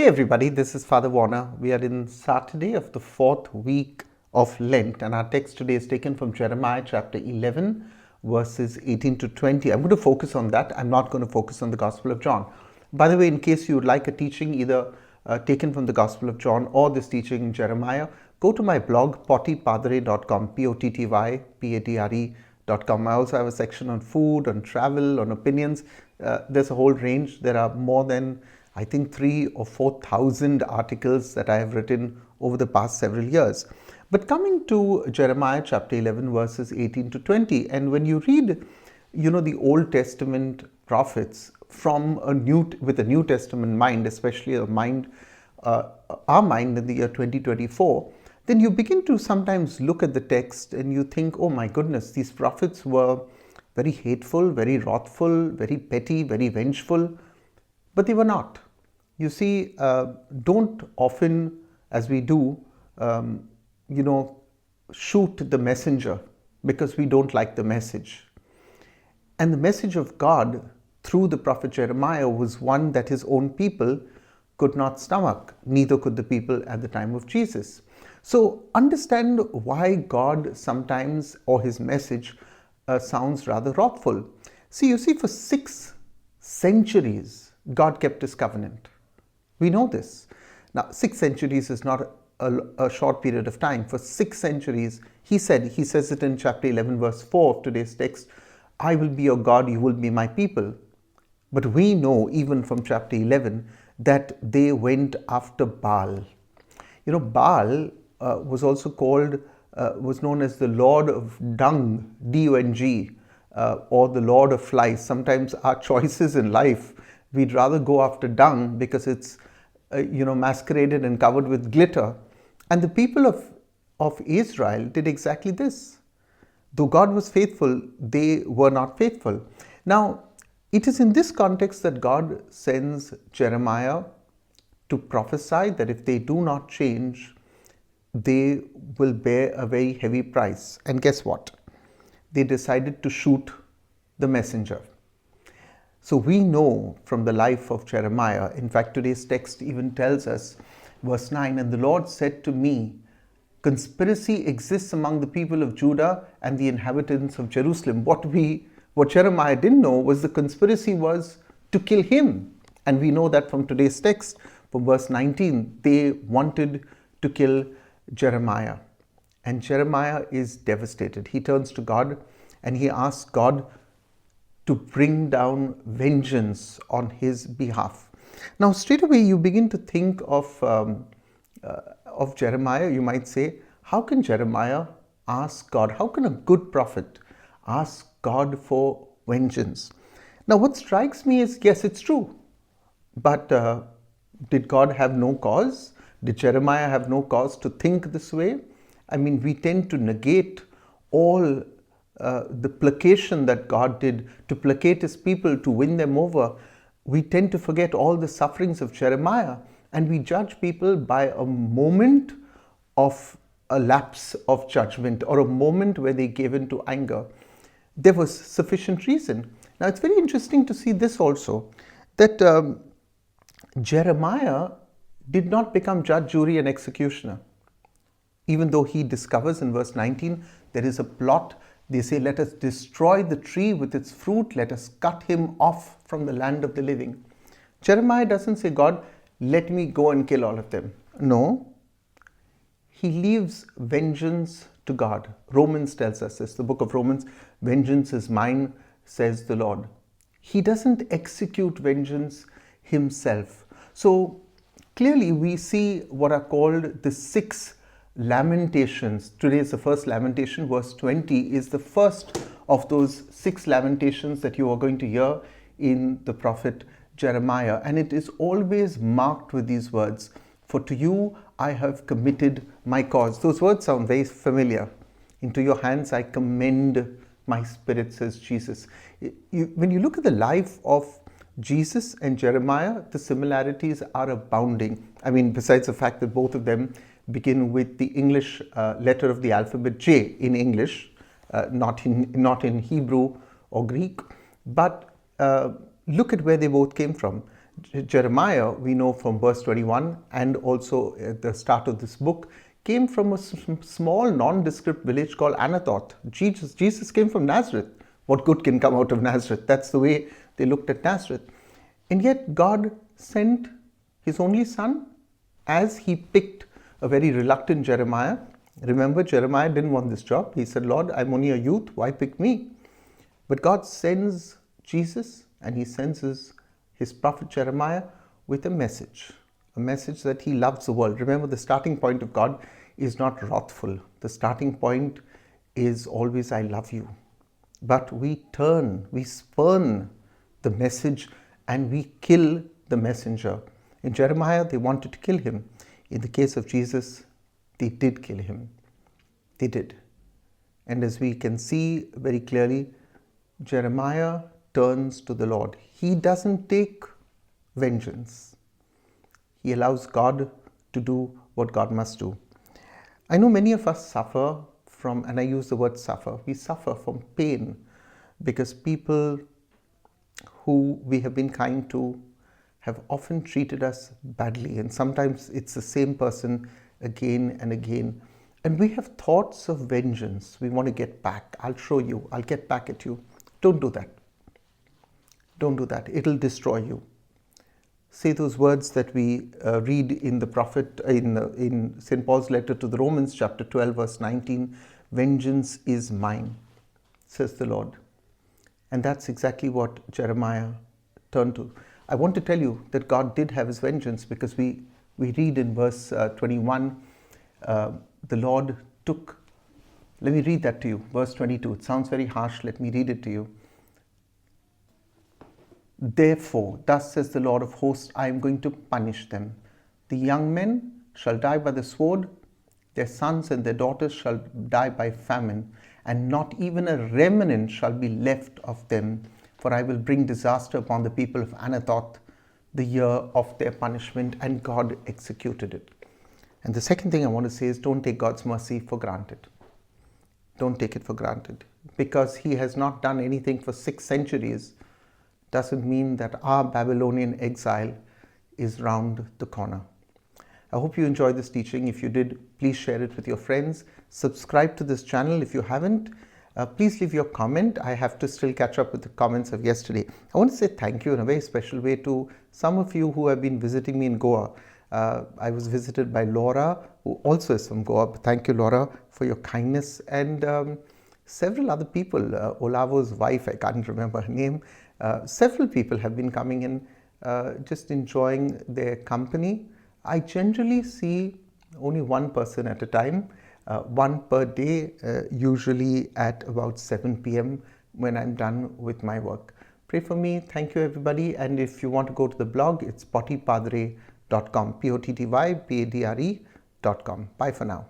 Hey everybody, this is Father Warner. We are in Saturday of the fourth week of Lent, and our text today is taken from Jeremiah chapter 11, verses 18 to 20. I'm going to focus on that. I'm not going to focus on the Gospel of John. By the way, in case you would like a teaching either taken from the Gospel of John or this teaching in Jeremiah, go to my blog, pottypadre.com, pottypadre.com. I also have a section on food, on travel, on opinions. There's a whole range. There are more than I think 3,000 or 4,000 articles that I have written over the past several years. But coming to Jeremiah chapter 11 verses 18 to 20, and when you read, the Old Testament prophets with a New Testament mind, especially our mind in the year 2024, then you begin to sometimes look at the text and you think, oh my goodness, these prophets were very hateful, very wrathful, very petty, very vengeful. But they were not. You see, don't often, as we do, shoot the messenger because we don't like the message. And the message of God through the prophet Jeremiah was one that his own people could not stomach, neither could the people at the time of Jesus. So understand why God sometimes, or his message, sounds rather wrathful. You see, for 6 centuries, God kept his covenant. We know this. Now, 6 centuries is not a short period of time. For 6 centuries, he says it in chapter 11, verse 4 of today's text, I will be your God, you will be my people. But we know, even from chapter 11, that they went after Baal. Baal was also was known as the Lord of Dung, D-U-N-G, or the Lord of Flies. Sometimes our choices in life, we'd rather go after dung because it's, masqueraded and covered with glitter. And the people of Israel did exactly this. Though God was faithful, they were not faithful. Now, it is in this context that God sends Jeremiah to prophesy that if they do not change, they will bear a very heavy price. And guess what? They decided to shoot the messenger. So we know from the life of Jeremiah, in fact, today's text even tells us, verse 9, and the Lord said to me, conspiracy exists among the people of Judah and the inhabitants of Jerusalem. What Jeremiah didn't know was the conspiracy was to kill him. And we know that from today's text, from verse 19, they wanted to kill Jeremiah. And Jeremiah is devastated. He turns to God and he asks God to bring down vengeance on his behalf. Now, straight away, you begin to think of Jeremiah. You might say, how can Jeremiah ask God? How can a good prophet ask God for vengeance? Now, what strikes me is, yes, it's true. But did God have no cause? Did Jeremiah have no cause to think this way? I mean, we tend to negate all the placation that God did to placate his people, to win them over. We tend to forget all the sufferings of Jeremiah, and we judge people by a moment of a lapse of judgment or a moment where they gave in to anger. There was sufficient reason. Now, it's very interesting to see this also, that Jeremiah did not become judge, jury, and executioner. Even though he discovers in verse 19, there is a plot. They say, let us destroy the tree with its fruit. Let us cut him off from the land of the living. Jeremiah doesn't say, God, let me go and kill all of them. No. He leaves vengeance to God. Romans tells us this, the book of Romans, vengeance is mine, says the Lord. He doesn't execute vengeance himself. So clearly we see what are called the 6 lamentations. Today is the first lamentation. Verse 20 is the first of those 6 lamentations that you are going to hear in the prophet Jeremiah. And it is always marked with these words, for to you I have committed my cause. Those words sound very familiar. Into your hands I commend my spirit, says Jesus. When you look at the life of Jesus and Jeremiah, the similarities are abounding. I mean, besides the fact that both of them begin with the English letter of the alphabet J in English, not in Hebrew or Greek. But look at where they both came from. Jeremiah, we know from verse 21 and also at the start of this book, came from a small nondescript village called Anathoth. Jesus came from Nazareth. What good can come out of Nazareth? That's the way they looked at Nazareth. And yet God sent his only son as he picked a very reluctant Jeremiah. Remember, Jeremiah didn't want this job. He said, Lord, I'm only a youth. Why pick me? But God sends Jesus, and he sends his prophet Jeremiah with a message that he loves the world. Remember, the starting point of God is not wrathful. The starting point is always, I love you. But we spurn the message and we kill the messenger. In Jeremiah, they wanted to kill him. In the case of Jesus, they did kill him. They did. And as we can see very clearly, Jeremiah turns to the Lord. He doesn't take vengeance. He allows God to do what God must do. I know many of us suffer from, and I use the word suffer, we suffer from pain because people who we have been kind to have often treated us badly, and sometimes it's the same person again and again. And we have thoughts of vengeance. We want to get back. I'll show you. I'll get back at you. Don't do that. Don't do that. It'll destroy you. Say those words that we read in the prophet, in St. Paul's letter to the Romans, chapter 12, verse 19. Vengeance is mine, says the Lord. And that's exactly what Jeremiah turned to. I want to tell you that God did have his vengeance, because we read in verse 21, the Lord took, let me read that to you, verse 22. It sounds very harsh. Let me read it to you. Therefore, thus says the Lord of hosts, I am going to punish them. The young men shall die by the sword, their sons and their daughters shall die by famine, and not even a remnant shall be left of them. For I will bring disaster upon the people of Anathoth, the year of their punishment. And God executed it. And the second thing I want to say is, don't take God's mercy for granted. Don't take it for granted. Because he has not done anything for 6 centuries doesn't mean that our Babylonian exile is round the corner. I hope you enjoyed this teaching. If you did, please share it with your friends. Subscribe to this channel if you haven't. Please leave your comment. I have to still catch up with the comments of yesterday. I want to say thank you in a very special way to some of you who have been visiting me in Goa. I was visited by Laura, who also is from Goa. Thank you, Laura, for your kindness. And several other people, Olavo's wife, I can't remember her name. Several people have been coming in, just enjoying their company. I generally see only one person at a time, one per day, usually at about 7 p.m. when I'm done with my work. Pray for me. Thank you, everybody. And if you want to go to the blog, it's pottypadre.com, POTTYPADRE.com. Bye for now.